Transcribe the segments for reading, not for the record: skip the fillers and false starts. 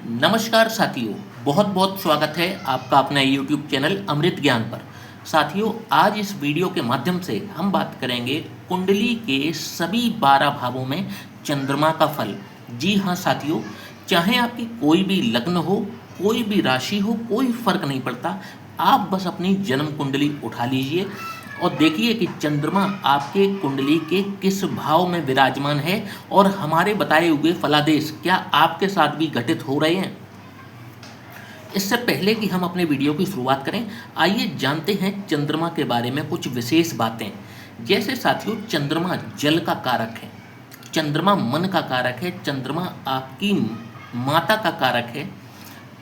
नमस्कार साथियों, बहुत बहुत स्वागत है आपका अपना YouTube चैनल अमृत ज्ञान पर। साथियों, आज इस वीडियो के माध्यम से हम बात करेंगे कुंडली के सभी 12 भावों में चंद्रमा का फल। जी हाँ साथियों, चाहे आपकी कोई भी लग्न हो, कोई भी राशि हो, कोई फर्क नहीं पड़ता। आप बस अपनी जन्म कुंडली उठा लीजिए और देखिए कि चंद्रमा आपके कुंडली के किस भाव में विराजमान है और हमारे बताए हुए फलादेश क्या आपके साथ भी घटित हो रहे हैं। इससे पहले कि हम अपने वीडियो की शुरुआत करें, आइए जानते हैं चंद्रमा के बारे में कुछ विशेष बातें। जैसे साथियों, चंद्रमा जल का कारक है, चंद्रमा मन का कारक है, चंद्रमा आपकी माता का कारक है,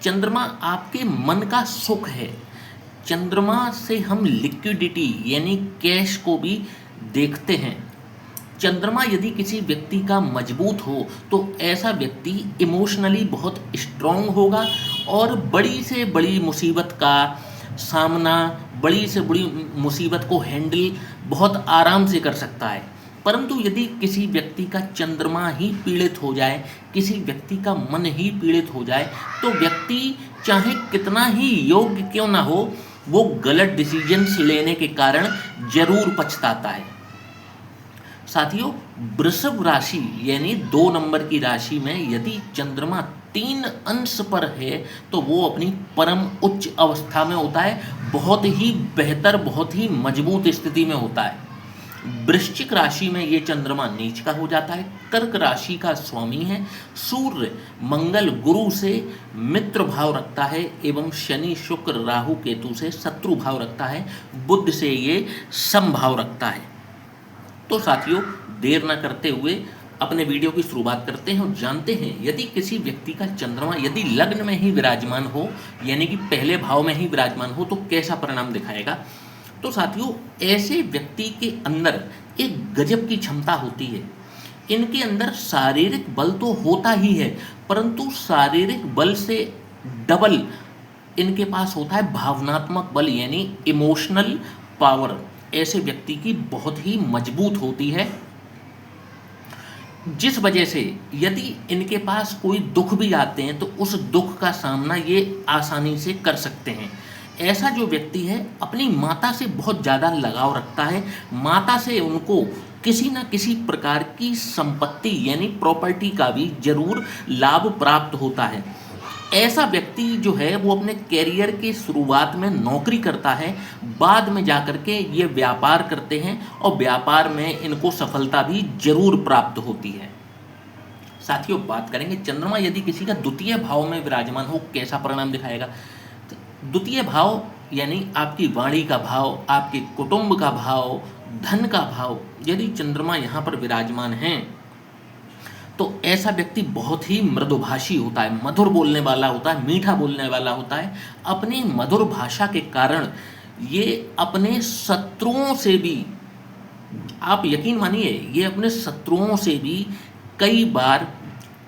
चंद्रमा आपके मन का सुख है। चंद्रमा से हम लिक्विडिटी यानी कैश को भी देखते हैं। चंद्रमा यदि किसी व्यक्ति का मजबूत हो तो ऐसा व्यक्ति इमोशनली बहुत स्ट्रांग होगा और बड़ी से बड़ी मुसीबत का सामना, बड़ी से बड़ी मुसीबत को हैंडल बहुत आराम से कर सकता है। परंतु यदि किसी व्यक्ति का चंद्रमा ही पीड़ित हो जाए, किसी व्यक्ति का मन ही पीड़ित हो जाए, तो व्यक्ति चाहे कितना ही योग्य क्यों ना हो, वो गलत डिसीजंस लेने के कारण जरूर पछताता है। साथियों, वृषभ राशि यानी 2 नंबर की राशि में यदि चंद्रमा 3 अंश पर है तो वो अपनी परम उच्च अवस्था में होता है, बहुत ही बेहतर, बहुत ही मजबूत स्थिति में होता है। वृश्चिक राशि में ये चंद्रमा नीच का हो जाता है। कर्क राशि का स्वामी है। सूर्य मंगल गुरु से मित्र भाव रखता है एवं शनि शुक्र राहु केतु से शत्रु भाव रखता है। बुध से ये समभाव रखता है। तो साथियों, देर न करते हुए अपने वीडियो की शुरुआत करते हैं और जानते हैं यदि किसी व्यक्ति का चंद्रमा यदि लग्न में ही विराजमान हो, यानी कि पहले भाव में ही विराजमान हो, तो कैसा परिणाम दिखाएगा। तो साथियों, ऐसे व्यक्ति के अंदर एक गजब की क्षमता होती है। इनके अंदर शारीरिक बल तो होता ही है, परंतु शारीरिक बल से डबल इनके पास होता है भावनात्मक बल यानी इमोशनल पावर। ऐसे व्यक्ति की बहुत ही मजबूत होती है, जिस वजह से यदि इनके पास कोई दुख भी आते हैं तो उस दुख का सामना ये आसानी से कर सकते हैं। ऐसा जो व्यक्ति है अपनी माता से बहुत ज़्यादा लगाव रखता है। माता से उनको किसी न किसी प्रकार की संपत्ति यानी प्रॉपर्टी का भी जरूर लाभ प्राप्त होता है। ऐसा व्यक्ति जो है वो अपने कैरियर की शुरुआत में नौकरी करता है, बाद में जाकर के ये व्यापार करते हैं और व्यापार में इनको सफलता भी जरूर प्राप्त होती है। साथियों, बात करेंगे चंद्रमा यदि किसी का द्वितीय भाव में विराजमान हो कैसा परिणाम दिखाएगा। द्वितीय भाव यानी आपकी वाणी का भाव, आपके कुटुंब का भाव, धन का भाव, यदि चंद्रमा यहाँ पर विराजमान हैं तो ऐसा व्यक्ति बहुत ही मृदुभाषी होता है, मधुर बोलने वाला होता है, मीठा बोलने वाला होता है। अपनी मधुर भाषा के कारण ये अपने शत्रुओं से भी, आप यकीन मानिए, ये अपने शत्रुओं से भी कई बार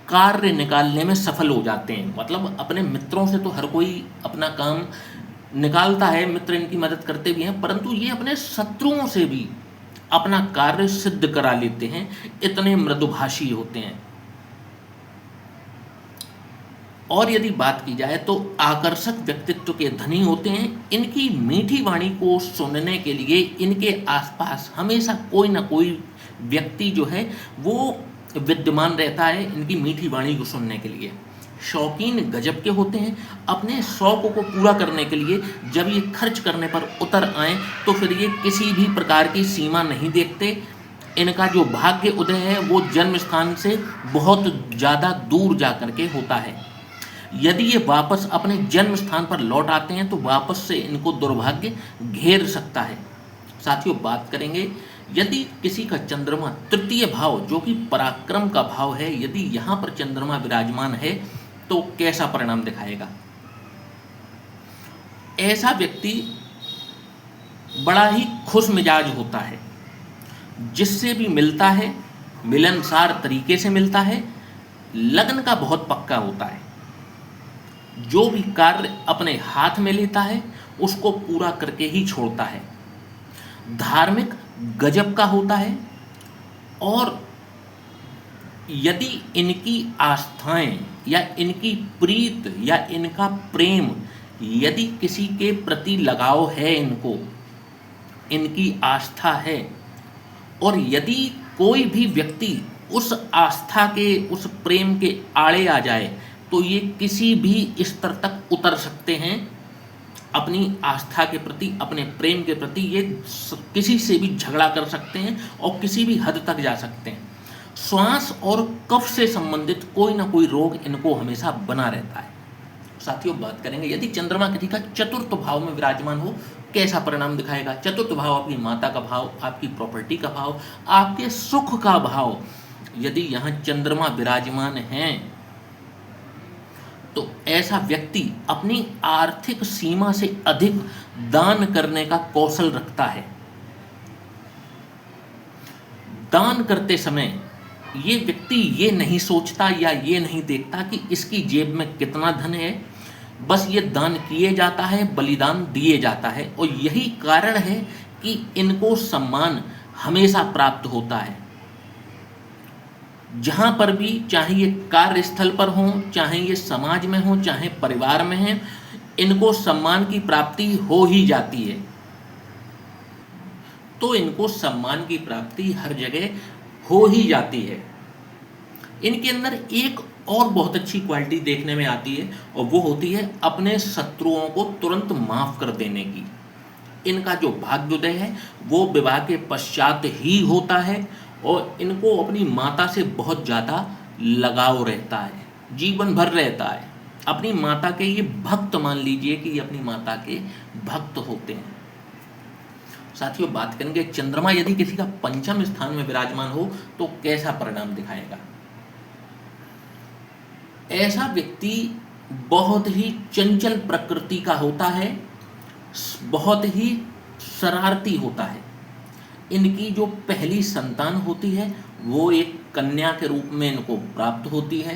कार्य निकालने में सफल हो जाते हैं। मतलब अपने मित्रों से तो हर कोई अपना काम निकालता है, मित्र इनकी मदद करते भी हैं, परंतु ये अपने शत्रुओं से भी अपना कार्य सिद्ध करा लेते हैं, इतने मृदुभाषी होते हैं। और यदि बात की जाए तो आकर्षक व्यक्तित्व के धनी होते हैं। इनकी मीठी वाणी को सुनने के लिए इनके आसपास हमेशा कोई ना कोई व्यक्ति जो है वो विद्यमान रहता है इनकी मीठी वाणी को सुनने के लिए। शौकीन गजब के होते हैं। अपने शौक को पूरा करने के लिए जब ये खर्च करने पर उतर आएँ तो फिर ये किसी भी प्रकार की सीमा नहीं देखते। इनका जो भाग्य उदय है वो जन्म स्थान से बहुत ज़्यादा दूर जा कर के होता है। यदि ये वापस अपने जन्म स्थान पर लौट आते हैं तो वापस से इनको दुर्भाग्य घेर सकता है। साथियों, बात करेंगे यदि किसी का चंद्रमा तृतीय भाव जो कि पराक्रम का भाव है, यदि यहाँ पर चंद्रमा विराजमान है तो कैसा परिणाम दिखाएगा। ऐसा व्यक्ति बड़ा ही खुश मिजाज होता है, जिससे भी मिलता है मिलनसार तरीके से मिलता है, लगन का बहुत पक्का होता है, जो भी कार्य अपने हाथ में लेता है उसको पूरा करके ही छोड़ता है, धार्मिक गजब का होता है और यदि इनकी आस्थाएं या इनकी प्रीत या इनका प्रेम, यदि किसी के प्रति लगाव है, इनकी आस्था है, और यदि कोई भी व्यक्ति उस आस्था के, उस प्रेम के आड़े आ जाए, तो ये किसी भी स्तर तक उतर सकते हैं। अपनी आस्था के प्रति, अपने प्रेम के प्रति ये किसी से भी झगड़ा कर सकते हैं और किसी भी हद तक जा सकते हैं। श्वास और कफ से संबंधित कोई ना कोई रोग इनको हमेशा बना रहता है। साथियों, बात करेंगे यदि चंद्रमा किसी का चतुर्थ भाव में विराजमान हो, कैसा परिणाम दिखाएगा। चतुर्थ भाव आपकी माता का भाव, आपकी प्रॉपर्टी का भाव, आपके सुख का भाव। यदि यहाँ चंद्रमा विराजमान हैं तो ऐसा व्यक्ति अपनी आर्थिक सीमा से अधिक दान करने का कौशल रखता है। दान करते समय ये व्यक्ति ये नहीं सोचता या ये नहीं देखता कि इसकी जेब में कितना धन है, बस ये दान किए जाता है, बलिदान दिए जाता है। और यही कारण है कि इनको सम्मान हमेशा प्राप्त होता है। जहाँ पर भी, चाहे ये कार्यस्थल पर हो, चाहे ये समाज में हो, चाहे परिवार में है, इनको सम्मान की प्राप्ति हो ही जाती है। तो इनको सम्मान की प्राप्ति हर जगह हो ही जाती है। इनके अंदर एक और बहुत अच्छी क्वालिटी देखने में आती है, और वो होती है अपने शत्रुओं को तुरंत माफ कर देने की। इनका जो भाग्योदय है वो विवाह के पश्चात ही होता है, और इनको अपनी माता से बहुत ज़्यादा लगाव रहता है, जीवन भर रहता है। अपनी माता के ये भक्त, मान लीजिए कि ये अपनी माता के भक्त होते हैं। साथियों, बात करेंगे चंद्रमा यदि किसी का पंचम स्थान में विराजमान हो तो कैसा परिणाम दिखाएगा। ऐसा व्यक्ति बहुत ही चंचल प्रकृति का होता है, बहुत ही शरारती होता है। इनकी जो पहली संतान होती है वो एक कन्या के रूप में इनको प्राप्त होती है।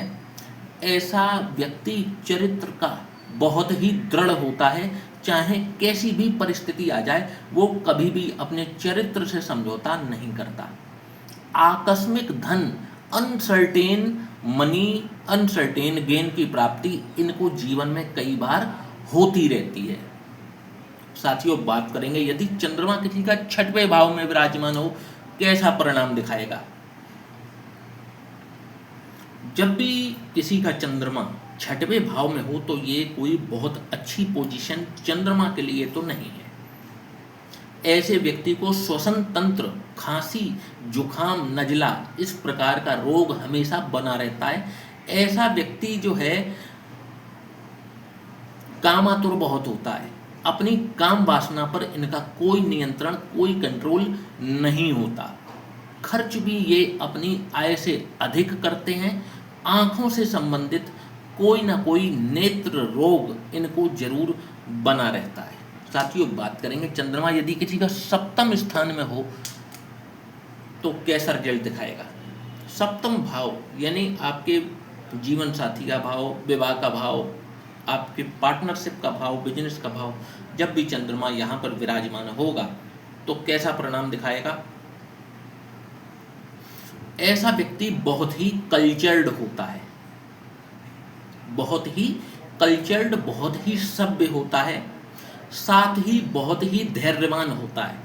ऐसा व्यक्ति चरित्र का बहुत ही दृढ़ होता है, चाहे कैसी भी परिस्थिति आ जाए वो कभी भी अपने चरित्र से समझौता नहीं करता। आकस्मिक धन, अनसर्टेन मनी, अनसर्टेन गेन की प्राप्ति इनको जीवन में कई बार होती रहती है। साथियों, बात करेंगे यदि चंद्रमा किसी का छठवें भाव में विराजमान हो कैसा परिणाम दिखाएगा। जब भी किसी का चंद्रमा छठवें भाव में हो तो ये कोई बहुत अच्छी पोजीशन चंद्रमा के लिए तो नहीं है। ऐसे व्यक्ति को श्वसन तंत्र, खांसी, जुखाम, नजला, इस प्रकार का रोग हमेशा बना रहता है। ऐसा व्यक्ति जो है कामातुर बहुत होता है। अपनी काम वासना पर इनका कोई नियंत्रण, कोई कंट्रोल नहीं होता। खर्च भी ये अपनी आय से अधिक करते हैं। आँखों से संबंधित कोई ना कोई नेत्र रोग इनको जरूर बना रहता है। साथियों, बात करेंगे चंद्रमा यदि किसी का सप्तम स्थान में हो तो कैसा रिजल्ट दिखाएगा। सप्तम भाव यानी आपके जीवन साथी का भाव, विवाह का भाव, आपके पार्टनरशिप का भाव, बिजनेस का भाव। जब भी चंद्रमा यहाँ पर विराजमान होगा तो कैसा परिणाम दिखाएगा। ऐसा व्यक्ति बहुत ही कल्चर्ड होता है, बहुत ही कल्चर्ड, बहुत ही सभ्य होता है, साथ ही बहुत ही धैर्यवान होता है।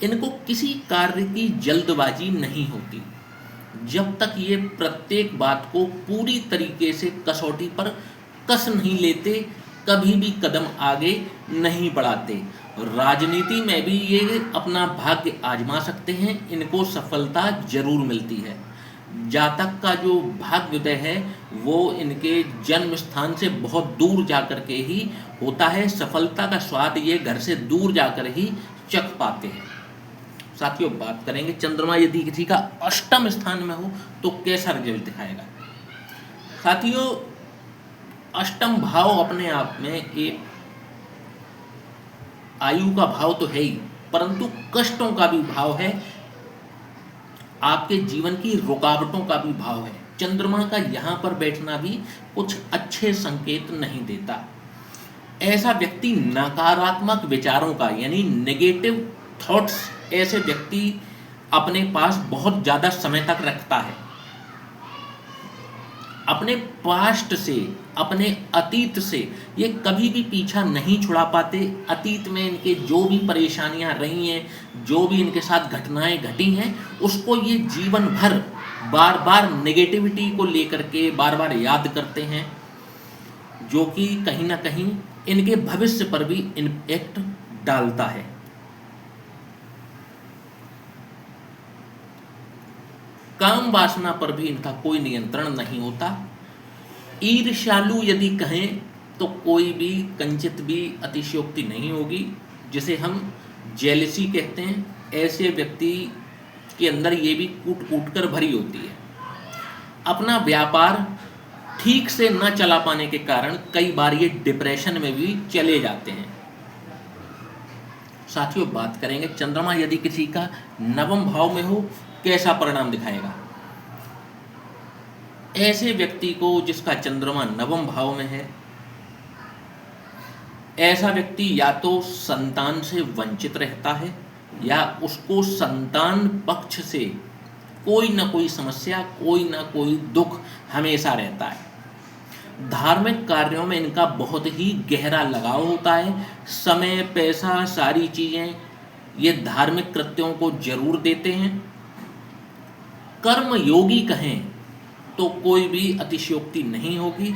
इनको किसी कार्य की जल्दबाजी नहीं होती। जब तक ये प्रत्येक बात को पूरी तरीके से कसौटी पर कस नहीं लेते, कभी भी कदम आगे नहीं बढ़ाते। राजनीति में भी ये अपना भाग्य आजमा सकते हैं, इनको सफलता जरूर मिलती है। जातक का जो भाग्योदय है वो इनके जन्म स्थान से बहुत दूर जाकर के ही होता है। सफलता का स्वाद ये घर से दूर जाकर ही चख पाते हैं। साथियों, बात करेंगे चंद्रमा यदि किसी का अष्टम स्थान में हो तो कैसा रिजल्ट दिखाएगा। साथियों, अष्टम भाव अपने आप में एक आयु का भाव तो है ही, परंतु कष्टों का भी भाव है, आपके जीवन की रुकावटों का भी भाव है। चंद्रमा का यहाँ पर बैठना भी कुछ अच्छे संकेत नहीं देता। ऐसा व्यक्ति नकारात्मक विचारों का यानी नेगेटिव थॉट्स, ऐसे व्यक्ति अपने पास बहुत ज़्यादा समय तक रखता है। अपने पास्ट से, अपने अतीत से ये कभी भी पीछा नहीं छुड़ा पाते। अतीत में इनके जो भी परेशानियां रही हैं, जो भी इनके साथ घटनाएं घटी हैं, उसको ये जीवन भर बार बार नेगेटिविटी को लेकर के बार बार याद करते हैं, जो कि कहीं ना कहीं इनके भविष्य पर भी इम्पैक्ट डालता है। काम वासना पर भी इनका कोई नियंत्रण नहीं होता। ईर्ष्यालु यदि कहें तो कोई भी कंचित भी अतिशयोक्ति नहीं होगी, जिसे हम जेलसी कहते हैं। ऐसे व्यक्ति के अंदर ये भी कूट कूट कर भरी होती है। अपना व्यापार ठीक से न चला पाने के कारण कई बार ये डिप्रेशन में भी चले जाते हैं। साथियों, बात करेंगे चंद्रमा यदि किसी का नवम भाव में हो कैसा परिणाम दिखाएगा। ऐसे व्यक्ति को जिसका चंद्रमा नवम भाव में है, ऐसा व्यक्ति या तो संतान से वंचित रहता है या उसको संतान पक्ष से कोई ना कोई समस्या, कोई ना कोई दुख हमेशा रहता है। धार्मिक कार्यों में इनका बहुत ही गहरा लगाव होता है। समय, पैसा, सारी चीजें ये धार्मिक कृत्यों को जरूर देते हैं। कर्म योगी कहें तो कोई भी अतिशयोक्ति नहीं होगी।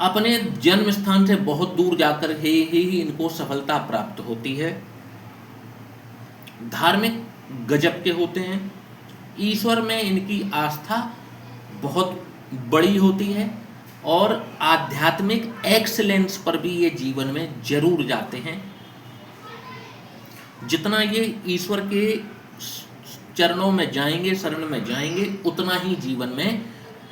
अपने जन्म स्थान से बहुत दूर जाकर ही इनको सफलता प्राप्त होती है। धार्मिक गजब के होते हैं। ईश्वर में इनकी आस्था बहुत बड़ी होती है और आध्यात्मिक एक्सीलेंस पर भी ये जीवन में जरूर जाते हैं। जितना ये ईश्वर के चरणों में जाएंगे, शरण में जाएंगे, उतना ही जीवन में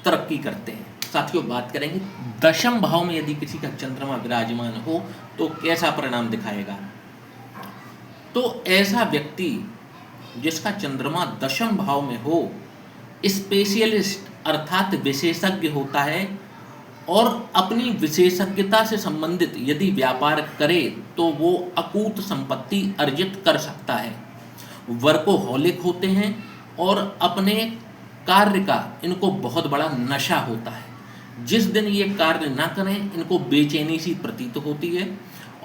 तरक्की करते हैं। साथियों, बात करेंगे दशम भाव में यदि किसी का चंद्रमा विराजमान हो तो कैसा परिणाम दिखाएगा। तो ऐसा व्यक्ति जिसका चंद्रमा दशम भाव में हो स्पेशलिस्ट अर्थात विशेषज्ञ होता है और अपनी विशेषज्ञता से संबंधित यदि व्यापार करे तो वो अकूत संपत्ति अर्जित कर सकता है। वर्कोहॉलिक होते हैं और अपने कार्य का इनको बहुत बड़ा नशा होता है। जिस दिन ये कार्य ना करें इनको बेचैनी सी प्रतीत होती है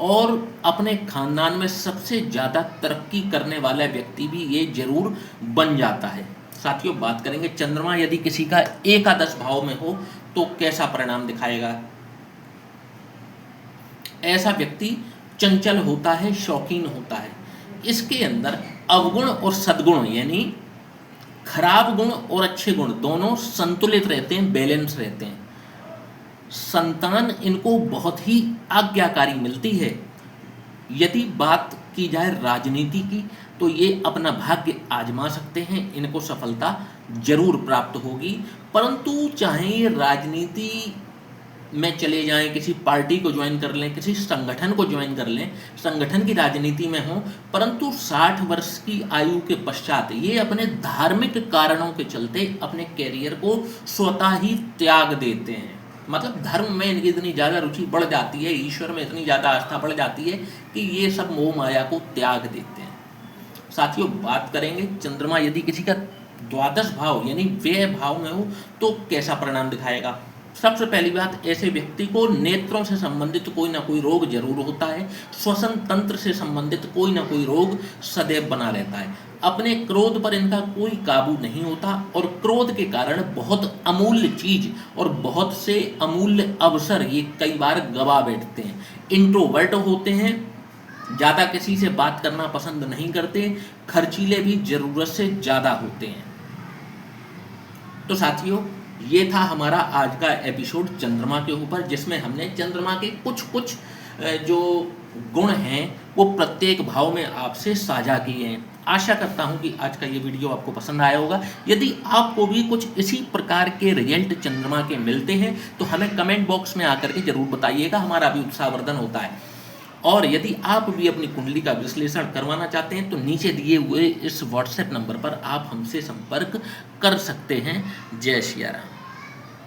और अपने खानदान में सबसे ज़्यादा तरक्की करने वाला व्यक्ति भी ये जरूर बन जाता है। साथियों, बात करेंगे चंद्रमा यदि किसी का एकादश भाव में हो तो कैसा परिणाम दिखाएगा। ऐसा व्यक्ति चंचल होता है, शौकीन होता है। इसके अंदर अवगुण और सद्गुण यानी खराब गुण और अच्छे गुण दोनों संतुलित रहते हैं, बैलेंस रहते हैं। संतान इनको बहुत ही आज्ञाकारी मिलती है। यदि बात की जाए राजनीति की तो ये अपना भाग्य आजमा सकते हैं, इनको सफलता जरूर प्राप्त होगी। परंतु चाहे ये राजनीति में चले जाएं, किसी पार्टी को ज्वाइन कर लें, किसी संगठन को ज्वाइन कर लें, संगठन की राजनीति में हो, परंतु 60 वर्ष की आयु के पश्चात ये अपने धार्मिक कारणों के चलते अपने कैरियर को स्वतः ही त्याग देते हैं। मतलब धर्म में इनकी इतनी ज़्यादा रुचि बढ़ जाती है, ईश्वर में इतनी ज़्यादा आस्था बढ़ जाती है कि ये सब मोह माया को त्याग देते हैं। साथियों, बात करेंगे चंद्रमा यदि किसी का द्वादश भाव यानी व्यय भाव में हो तो कैसा परिणाम दिखाएगा। सबसे पहली बात, ऐसे व्यक्ति को नेत्रों से संबंधित कोई ना कोई रोग जरूर होता है। श्वसन तंत्र से संबंधित कोई ना कोई रोग सदैव बना रहता है। अपने क्रोध पर इनका कोई काबू नहीं होता और क्रोध के कारण बहुत अमूल्य चीज और बहुत से अमूल्य अवसर ये कई बार गवा बैठते हैं। इंट्रोवर्ट होते हैं, ज़्यादा किसी से बात करना पसंद नहीं करते, खर्चीले भी जरूरत से ज़्यादा होते हैं। तो साथियों, ये था हमारा आज का एपिसोड चंद्रमा के ऊपर, जिसमें हमने चंद्रमा के कुछ जो गुण हैं वो प्रत्येक भाव में आपसे साझा किए हैं। आशा करता हूं कि आज का ये वीडियो आपको पसंद आया होगा। यदि आपको भी कुछ इसी प्रकार के रिजल्ट चंद्रमा के मिलते हैं तो हमें कमेंट बॉक्स में आकर के जरूर बताइएगा, हमारा भी उत्साहवर्धन होता है। और यदि आप भी अपनी कुंडली का विश्लेषण करवाना चाहते हैं तो नीचे दिए हुए इस व्हाट्सएप नंबर पर आप हमसे संपर्क कर सकते हैं। जय श्री राम।